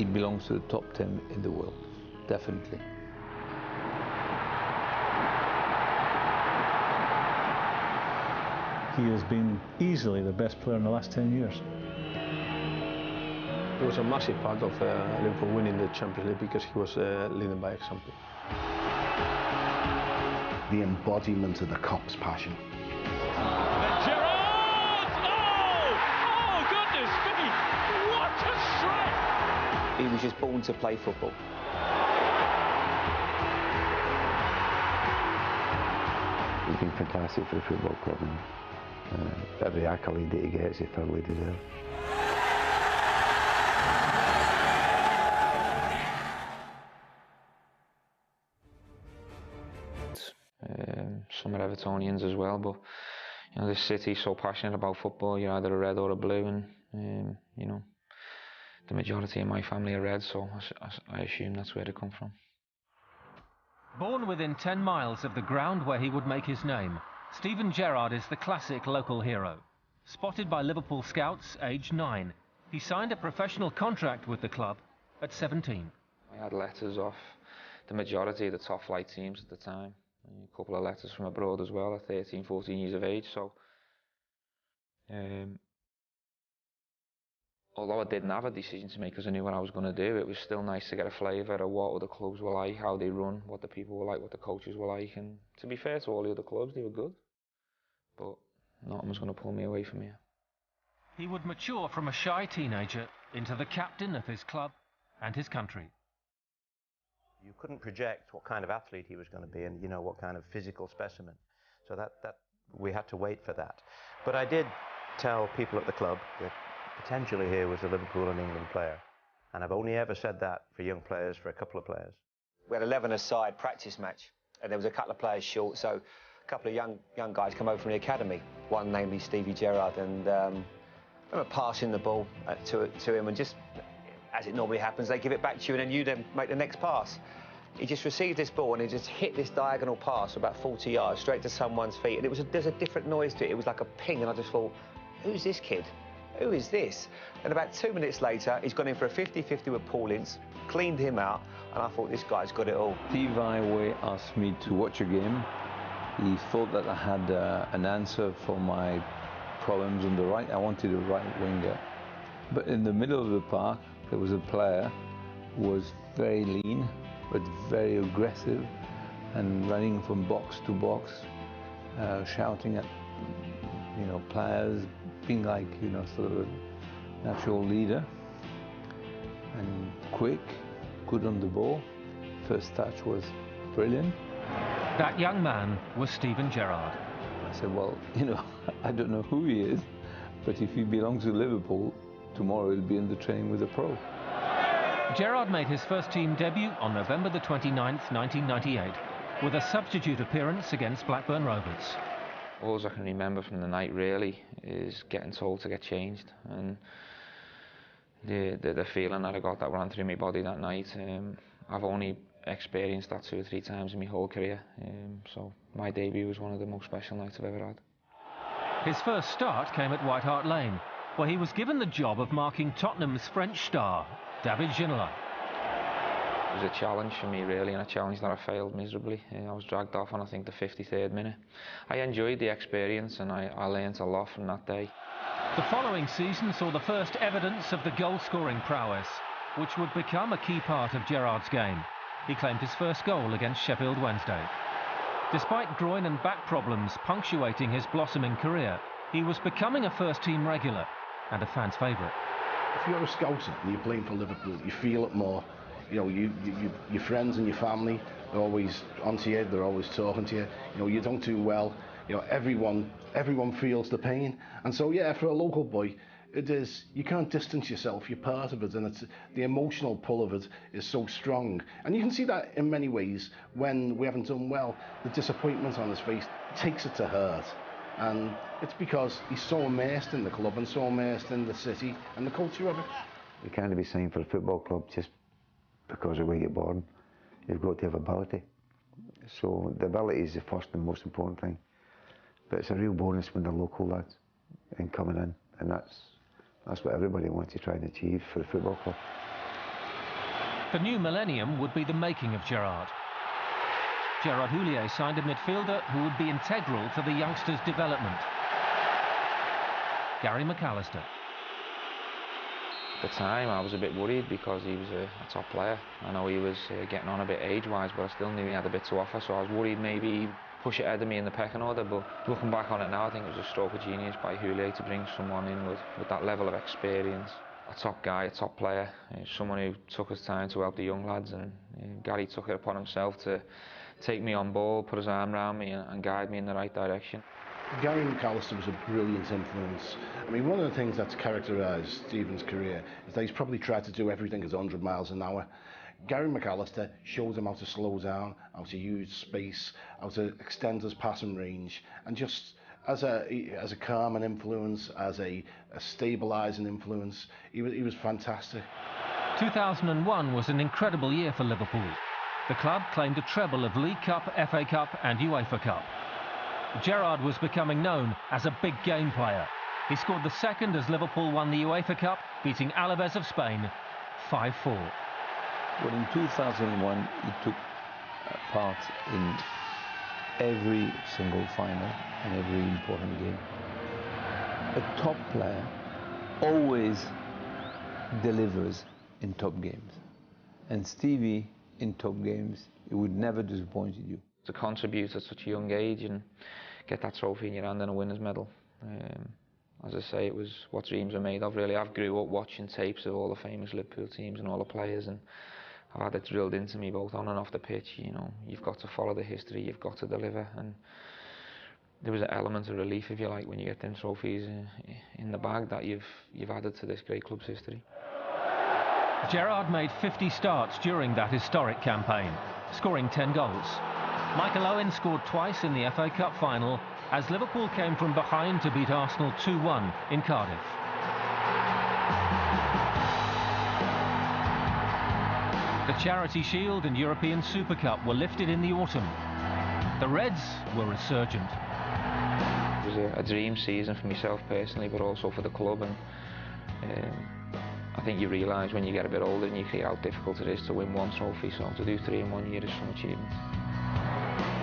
he belongs to the top 10 in the world, definitely. He has been easily the best player in the last 10 years. It was a massive part of Liverpool winning the Champions League because he was leading by example. The embodiment of the Kop's passion. Gerrard! Oh, goodness me! What a strike! He was just born to play football. He's been fantastic for the football club, and every accolade that he gets, he thoroughly deserves. Some are Evertonians as well, but you know, this city's so passionate about football. You're either a red or a blue, and you know, the majority of my family are red, so I assume that's where they come from. Born within 10 miles of the ground where he would make his name, Steven Gerrard is the classic local hero. Spotted by Liverpool scouts aged 9, he signed a professional contract with the club at 17. I had letters off the majority of the top flight teams at the time. A couple of letters from abroad as well at 13, 14 years of age. So, although I didn't have a decision to make because I knew what I was going to do, it was still nice to get a flavour of what other clubs were like, how they run, what the people were like, what the coaches were like. And to be fair to all the other clubs, they were good. But nothing was going to pull me away from here. He would mature from a shy teenager into the captain of his club and his country. You couldn't project what kind of athlete he was going to be and, you know, what kind of physical specimen. So that we had to wait for that. But I did tell people at the club that potentially here was a Liverpool and England player. And I've only ever said that for young players, for a couple of players. We had 11-a-side practice match, and there was a couple of players short, so a couple of young guys come over from the academy. One, namely Stevie Gerrard, and I remember passing the ball to him, and just, as it normally happens, they give it back to you, and then you then make the next pass. He just received this ball, and he just hit this diagonal pass about 40 yards, straight to someone's feet, and there's a different noise to it. It was like a ping, and I just thought, who's this kid? Who is this? And about 2 minutes later, he's gone in for a 50-50 with Paul Ince, cleaned him out, and I thought, this guy's got it all. Steve Iway asked me to watch a game. He thought that I had an answer for my problems on the right. I wanted a right winger. But in the middle of the park, there was a player who was very lean, but very aggressive, and running from box to box, shouting at, you know, players, being like, you know, sort of a natural leader, and quick, good on the ball. First touch was brilliant. That young man was Steven Gerrard. I said, well, you know, I don't know who he is, but if he belongs to Liverpool, tomorrow he'll be in the training with a pro. Gerrard made his first team debut on November the 29th, 1998, with a substitute appearance against Blackburn Rovers. All I can remember from the night really is getting told to get changed, and the feeling that I got that ran through my body that night. I've only experienced that 2 or 3 times in my whole career, so my debut was one of the most special nights I've ever had. His first start came at White Hart Lane, where he was given the job of marking Tottenham's French star, David Ginola. It was a challenge for me really, and a challenge that I failed miserably. I was dragged off on, I think, the 53rd minute. I enjoyed the experience, and I learnt a lot from that day. The following season saw the first evidence of the goal-scoring prowess, which would become a key part of Gerrard's game. He claimed his first goal against Sheffield Wednesday. Despite groin and back problems punctuating his blossoming career, he was becoming a first-team regular and a fan's favourite. If you're a scouser and you're playing for Liverpool, you feel it more. You know, your friends and your family are always onto you, they're always talking to you. You know, you don't do well, you know, everyone feels the pain. And so, yeah, for a local boy, it is, you can't distance yourself, you're part of it, and it's, the emotional pull of it is so strong. And you can see that in many ways when we haven't done well. The disappointment on his face takes it to heart. And it's because he's so immersed in the club and so immersed in the city and the culture of it. You can't be signed for a football club just because of where you're born. You've got to have ability. So the ability is the first and most important thing. But it's a real bonus when they're local lads and coming in, and that's what everybody wants to try and achieve for the football club. The new millennium would be the making of Gerrard. Gerard Houllier signed a midfielder who would be integral to the youngsters' development. Gary McAllister. At the time I was a bit worried because he was a top player. I know he was getting on a bit age-wise, but I still knew he had a bit to offer, so I was worried maybe he'd push it ahead of me in the pecking order. But looking back on it now, I think it was a stroke of genius by Houllier to bring someone in with that level of experience. A top guy, a top player, someone who took his time to help the young lads, and Gary took it upon himself to take me on board, put his arm around me and guide me in the right direction. Gary McAllister was a brilliant influence. I mean, one of the things that's characterised Stephen's career is that he's probably tried to do everything at 100 miles an hour. Gary McAllister showed him how to slow down, how to use space, how to extend his passing range, and just as a calming influence, as a stabilising influence, he was fantastic. 2001 was an incredible year for Liverpool. The club claimed a treble of League Cup, FA Cup and UEFA Cup. Gerrard was becoming known as a big game player. He scored the second as Liverpool won the UEFA Cup, beating Alaves of Spain 5-4. Well, in 2001, he took part in every single final and every important game. A top player always delivers in top games. And Stevie, in top games, he would never disappoint you. To contribute at such a young age and get that trophy in your hand and a winner's medal. As I say, it was what dreams are made of, really. I've grew up watching tapes of all the famous Liverpool teams and all the players, and I've had it drilled into me both on and off the pitch. You know, you've got to follow the history, you've got to deliver, and there was an element of relief, if you like, when you get them trophies in the bag that you've added to this great club's history. Gerrard made 50 starts during that historic campaign, scoring 10 goals. Michael Owen scored twice in the FA Cup final as Liverpool came from behind to beat Arsenal 2-1 in Cardiff. The Charity Shield and European Super Cup were lifted in the autumn. The Reds were resurgent. It was a dream season for myself personally, but also for the club, and I think you realise when you get a bit older and you see how difficult it is to win one trophy, so to do 3 in 1 year is some achievement.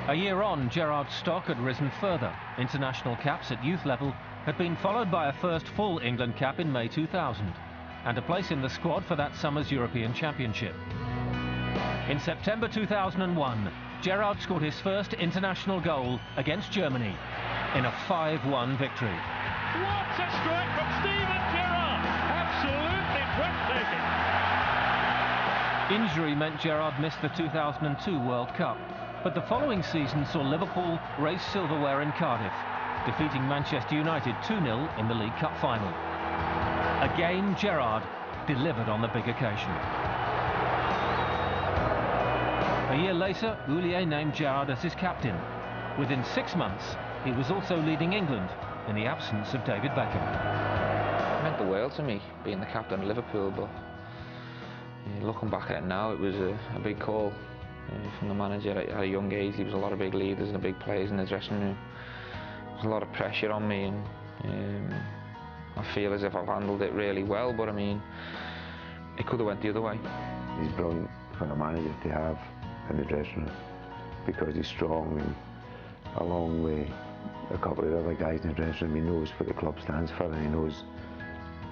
A year on, Gerrard's stock had risen further. International caps at youth level had been followed by a first full England cap in May 2000 and a place in the squad for that summer's European Championship. In September 2001, Gerrard scored his first international goal against Germany in a 5-1 victory. What a strike from Steven Gerrard! Absolutely breathtaking! Injury meant Gerrard missed the 2002 World Cup, but the following season saw Liverpool raise silverware in Cardiff, defeating Manchester United 2-0 in the League Cup final. Again, Gerrard delivered on the big occasion. A year later, Houllier named Gerrard as his captain. Within 6 months, he was also leading England in the absence of David Beckham. It meant the world to me, being the captain of Liverpool, but looking back at it now, it was a big call from the manager at a young age. There was a lot of big leaders and big players in the dressing room. There was a lot of pressure on me, and I feel as if I've handled it really well, but I mean, it could have went the other way. He's brilliant for a manager to have in the dressing room because he's strong, and along with a couple of other guys in the dressing room, he knows what the club stands for, and he knows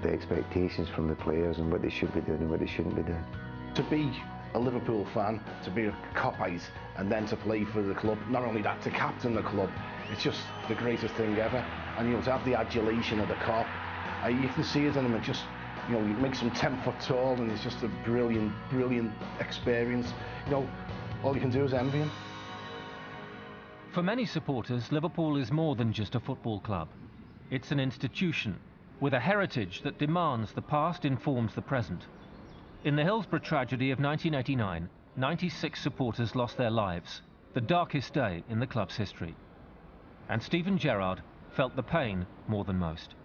the expectations from the players and what they should be doing and what they shouldn't be doing. To be a Liverpool fan, to be a Copite, and then to play for the club, not only that, to captain the club, it's just the greatest thing ever. And you know, to have the adulation of the Cop, you can see it in him. It just, you know, he makes him 10 foot tall, and it's just a brilliant, brilliant experience. You know, all you can do is envy him. For many supporters, Liverpool is more than just a football club. It's an institution with a heritage that demands the past informs the present. In the Hillsborough tragedy of 1989, 96 supporters lost their lives, the darkest day in the club's history. And Steven Gerrard felt the pain more than most.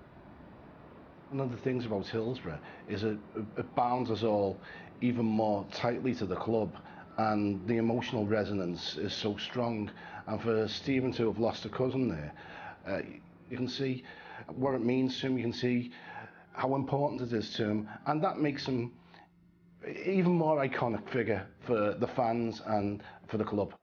One of the things about Hillsborough is it bounds us all even more tightly to the club, and the emotional resonance is so strong. And for Steven to have lost a cousin there, you can see what it means to him, you can see how important it is to him, and that makes him even more iconic figure for the fans and for the club.